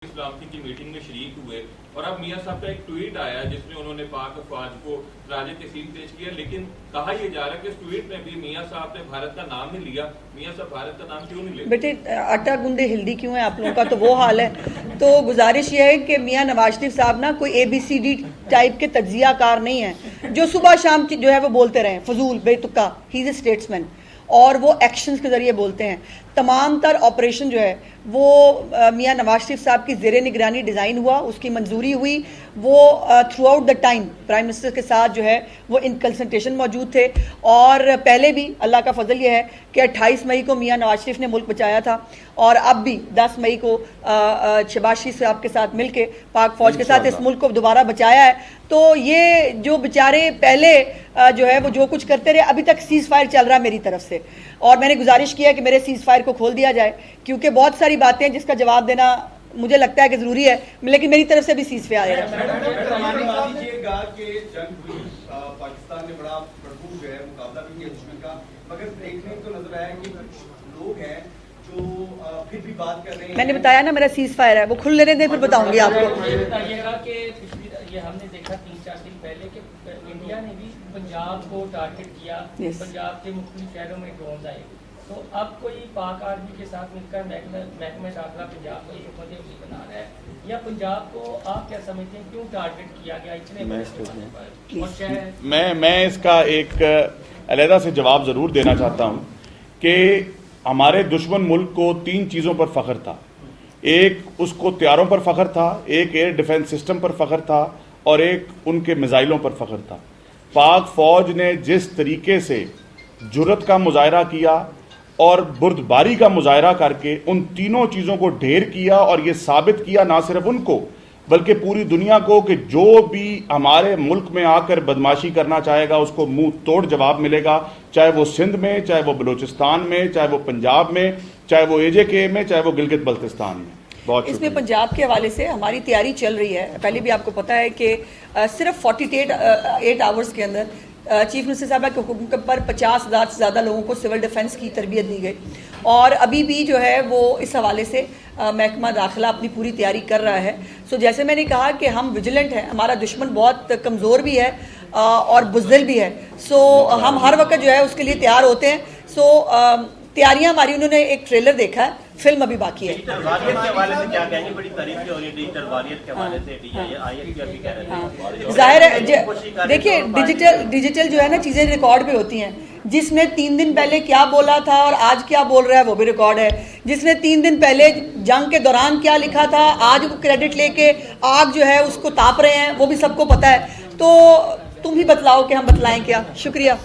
इस्लामी की मीटिंग में शरीक हुए और अब मियां साहब का एक ट्वीट आया जिसमें उन्होंने पाक अफवाज को राजे तहसीन पेश किया, लेकिन कहा यह जा रहा है कि इस ट्वीट में भी मियां साहब ने भारत का नाम नहीं लिया। मियां साहब भारत का नाम क्यों नहीं ले? बेटे आटा गूंदे हिल्दी क्यों है आप लोगों का, तो वो हाल है। तो गुजारिश ये है कि मियां नवाज शरीफ साहब ना कोई ABCD टाइप के तज्जियाकार नहीं है जो सुबह शाम जो है वो बोलते रहे फजूल बेतुका। ही इज ए स्टेट्समैन और वो एक्शंस के ज़रिए बोलते हैं। तमाम तर ऑपरेशन जो है वो मियां नवाज शरीफ साहब की ज़ेरे निगरानी डिज़ाइन हुआ, उसकी मंजूरी हुई। वो through out the time prime minister के साथ जो है वो इन कंसल्टेशन मौजूद थे। और पहले भी अल्लाह का फजल ये है कि 28 मई को मियां नवाज शरीफ ने मुल्क बचाया था और अब भी 10 मई को शहबाज शरीफ साहब के साथ मिलके पाक फौज के साथ इस मुल्क को दोबारा बचाया है। तो ये जो बेचारे पहले जो है वो जो कुछ करते रहे, अभी तक सीज़ फायर चल रहा है मेरी तरफ से और मैंने गुजारिश किया कि मेरे सीज़ फायर को खोल दिया जाए क्योंकि बहुत सारी बातें हैं जिसका जवाब देना मुझे लगता है कि ज़रूरी है, लेकिन मेरी तरफ से भी सीज़ फायर है। पाकिस्तान ने बड़ा भरपूर जो है मुकाबला भी किया दुश्मन का, मगर देखने को नजर आया कि कुछ लोग हैं जो फिर भी बात कर रहे हैं। मैंने बताया ना मेरा सीज़ फायर है, वो खुल लेने दे फिर बताऊंगी आपको। ये बताइएगा कि ये हमने देखा 3-4 दिन पहले कि इंडिया ने भी पंजाब को टारगेट किया। पंजाब के मुख्तलिफ शहरों में ड्रोन आए, तो अब कोई पाक आर्मी के साथ मिलकर महकमा दाखिला पंजाब को हुकूमत बना रहा है, या पंजाब को आप क्या समझते हैं क्यों टारगेट किया गया इतने? मैं इसका एक अलहदा से जवाब ज़रूर देना चाहता हूँ कि हमारे दुश्मन मुल्क को 3 चीज़ों पर फ़ख्र था। एक उसको त्यारों पर फ़ख्र था, एक एयर डिफेंस सिस्टम पर फ़ख्र था और एक उनके मिज़ाइलों पर फ़ख्र था। पाक फ़ौज ने जिस तरीके से जुर्रत का मुजाहरा किया और बुर्दबारी का मुजाहरा करके उन तीनों चीज़ों को ढेर किया और ये साबित किया ना सिर्फ उनको बल्कि पूरी दुनिया को कि जो भी हमारे मुल्क में आकर बदमाशी करना चाहेगा उसको मुंह तोड़ जवाब मिलेगा, चाहे वो सिंध में, चाहे वो बलूचिस्तान में, चाहे वो पंजाब में, चाहे वो AJK में, चाहे वो गिलगित बल्तिस्तान में। बहुत इसमें पंजाब के हवाले से हमारी तैयारी चल रही है। पहले भी आपको पता है कि सिर्फ 48 आवर्स के अंदर चीफ मिनिस्टर साहब के हुक्म पर 50,000 से ज़्यादा लोगों को सिविल डिफेंस की तरबियत दी गई और अभी भी जो है वो इस हवाले से महकमा दाखिला अपनी पूरी तैयारी कर रहा है। सो जैसे मैंने कहा कि हम विजिलेंट हैं, हमारा दुश्मन बहुत कमज़ोर भी है और बुज़दिल भी है। सो हम हर वक्त जो है उसके लिए तैयार होते हैं। सो तैयारियां हमारी, उन्होंने एक ट्रेलर देखा है, फिल्म अभी बाकी है। जाहिर है देखिए डिजिटल जो है ना चीज़ें रिकॉर्ड भी होती हैं। जिसने 3 दिन पहले क्या बोला था और आज क्या बोल रहा है वो भी रिकॉर्ड है। जिसने 3 दिन पहले जंग के दौरान क्या लिखा था, आज वो क्रेडिट लेके आग जो है उसको ताप रहे हैं, वो भी सबको पता है। तो तुम ही बतलाओ कि हम बतलाएं क्या। शुक्रिया।